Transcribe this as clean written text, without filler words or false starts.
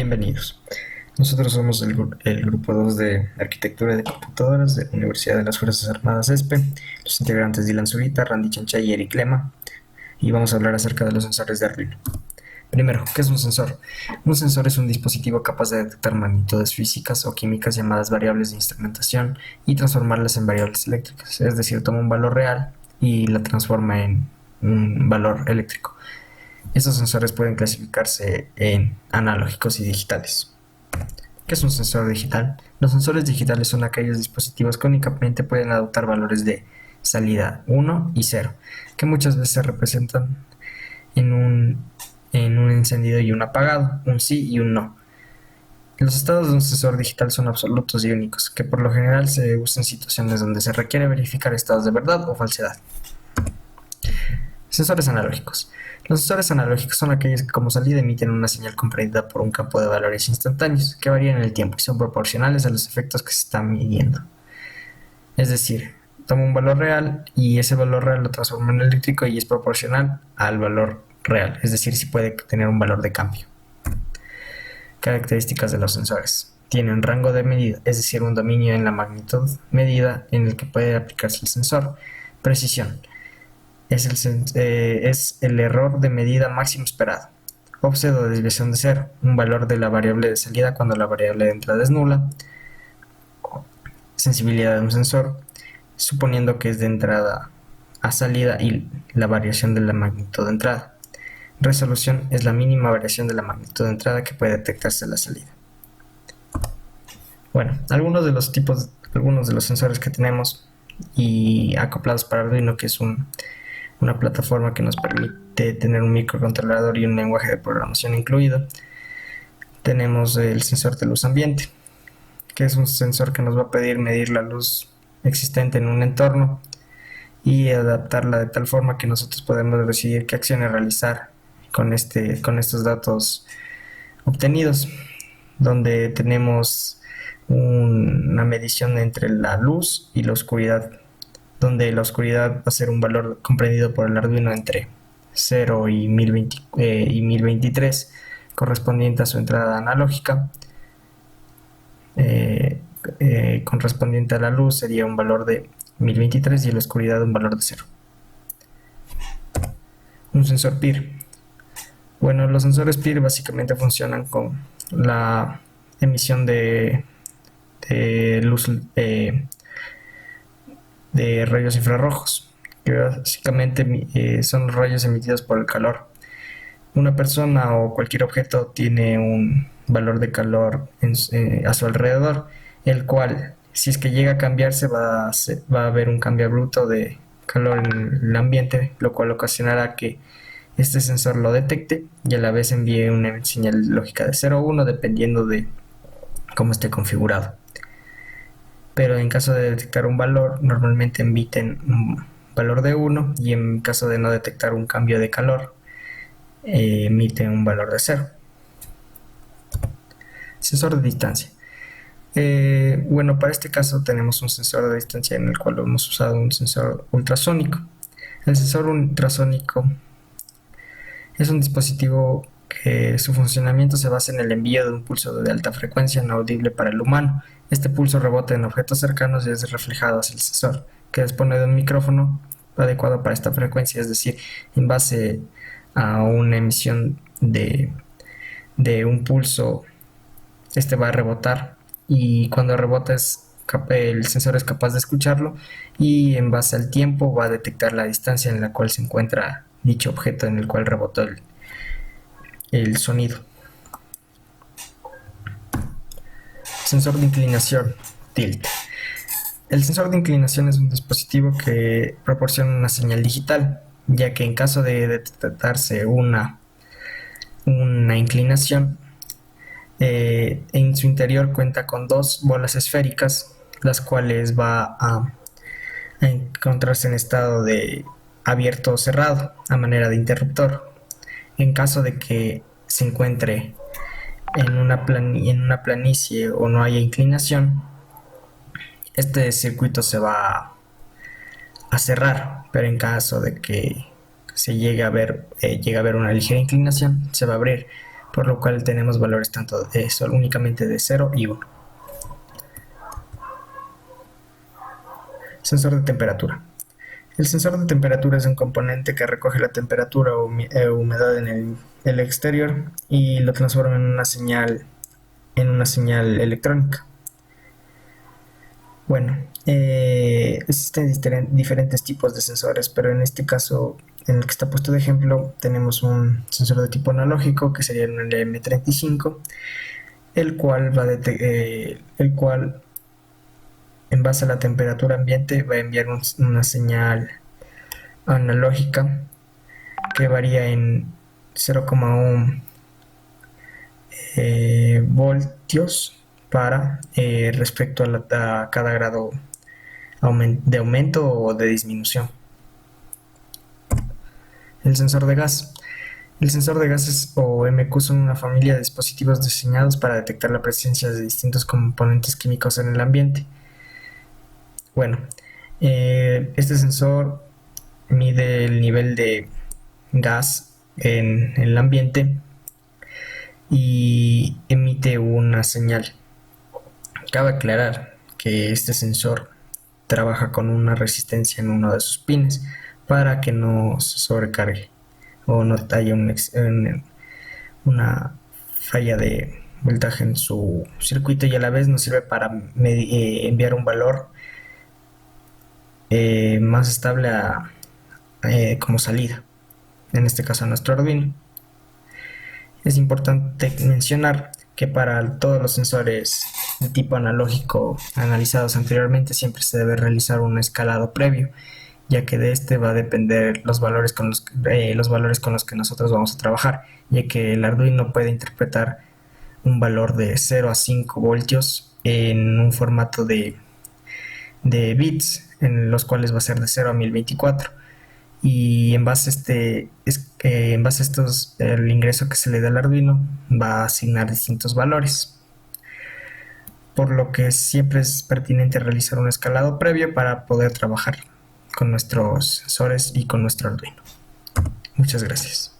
Bienvenidos. Nosotros somos el grupo 2 de Arquitectura de Computadoras de la Universidad de las Fuerzas Armadas ESPE, los integrantes Dylan Zurita, Randy Chanchay y Eric Lema, y vamos a hablar acerca de los sensores de Arduino. Primero, ¿qué es un sensor? Un sensor es un dispositivo capaz de detectar magnitudes físicas o químicas llamadas variables de instrumentación y transformarlas en variables eléctricas, es decir, toma un valor real y la transforma en un valor eléctrico. Estos sensores pueden clasificarse en analógicos y digitales. ¿Qué es un sensor digital? Los sensores digitales son aquellos dispositivos que únicamente pueden adoptar valores de salida 1 y 0, que muchas veces se representan en un encendido y un apagado, un sí y un no. Los estados de un sensor digital son absolutos y únicos, que por lo general se usan en situaciones donde se requiere verificar estados de verdad o falsedad. Sensores analógicos. Los sensores analógicos son aquellos que como salida emiten una señal comprendida por un campo de valores instantáneos que varían en el tiempo y son proporcionales a los efectos que se están midiendo. Es decir, toma un valor real y ese valor real lo transforma en eléctrico y es proporcional al valor real, es decir, si puede tener un valor de cambio. Características de los sensores. Tienen rango de medida, es decir, un dominio en la magnitud medida en el que puede aplicarse el sensor. Precisión. Es el error de medida máximo esperado. Offset o desviación de cero, un valor de la variable de salida cuando la variable de entrada es nula. Sensibilidad de un sensor, suponiendo que es de entrada a salida y la variación de la magnitud de entrada. Resolución es la mínima variación de la magnitud de entrada que puede detectarse en la salida. Bueno, algunos de los sensores que tenemos y acoplados para Arduino, que es una plataforma que nos permite tener un microcontrolador y un lenguaje de programación incluido. Tenemos el sensor de luz ambiente, que es un sensor que nos va a pedir medir la luz existente en un entorno y adaptarla de tal forma que nosotros podemos decidir qué acciones realizar con estos datos obtenidos, donde tenemos una medición entre la luz y la oscuridad, donde la oscuridad va a ser un valor comprendido por el Arduino entre 0 y 1023, correspondiente a su entrada analógica. Correspondiente a la luz sería un valor de 1023 y a la oscuridad un valor de 0. Un sensor PIR. Bueno, los sensores PIR básicamente funcionan con la emisión de luz de rayos infrarrojos, que básicamente son rayos emitidos por el calor. Una persona o cualquier objeto tiene un valor de calor a su alrededor, el cual, si es que llega a cambiarse, va a haber un cambio bruto de calor en el ambiente, lo cual ocasionará que este sensor lo detecte y a la vez envíe una señal lógica de 0 o 1 dependiendo de cómo esté configurado. Pero en caso de detectar un valor, normalmente emiten un valor de 1 y en caso de no detectar un cambio de calor, emiten un valor de 0. Sensor de distancia. Bueno, para este caso tenemos un sensor de distancia en el cual hemos usado un sensor ultrasónico. El sensor ultrasónico es un dispositivo que su funcionamiento se basa en el envío de un pulso de alta frecuencia no audible para el humano. Este pulso rebota en objetos cercanos y es reflejado hacia el sensor, que dispone de un micrófono adecuado para esta frecuencia, es decir, en base a una emisión de un pulso, este va a rebotar y cuando rebota el sensor es capaz de escucharlo y en base al tiempo va a detectar la distancia en la cual se encuentra dicho objeto en el cual rebotó el sonido. Sensor de inclinación, tilt. El sensor de inclinación es un dispositivo que proporciona una señal digital, ya que en caso de detectarse una inclinación, en su interior cuenta con dos bolas esféricas, las cuales va a encontrarse en estado de abierto o cerrado a manera de interruptor. En caso de que se encuentre en una planicie o no haya inclinación, este circuito se va a cerrar, pero en caso de que se llegue a ver una ligera inclinación, se va a abrir, por lo cual tenemos valores tanto únicamente de 0 y 1. Sensor de temperatura. El sensor de temperatura es un componente que recoge la temperatura o humedad en el exterior y lo transforma en una señal electrónica. Bueno, existen diferentes tipos de sensores, pero en este caso, en el que está puesto de ejemplo, tenemos un sensor de tipo analógico, que sería el LM35, el cual en base a la temperatura ambiente va a enviar una señal analógica que varía en 0,1 voltios para respecto a cada grado de aumento o de disminución. El sensor de gas. El sensor de gases o MQ son una familia de dispositivos diseñados para detectar la presencia de distintos componentes químicos en el ambiente. Bueno, este sensor mide el nivel de gas en el ambiente y emite una señal. Cabe aclarar que este sensor trabaja con una resistencia en uno de sus pines para que no se sobrecargue o no haya una falla de voltaje en su circuito, y a la vez nos sirve para enviar un valor más estable como salida, en este caso a nuestro Arduino. Es importante mencionar que para todos los sensores de tipo analógico analizados anteriormente siempre se debe realizar un escalado previo, ya que de este va a depender los valores con los que nosotros vamos a trabajar, ya que el Arduino puede interpretar un valor de 0 a 5 voltios en un formato de bits, en los cuales va a ser de 0 a 1024. Y en base a estos, el ingreso que se le da al Arduino va a asignar distintos valores, por lo que siempre es pertinente realizar un escalado previo para poder trabajar con nuestros sensores y con nuestro Arduino. Muchas gracias.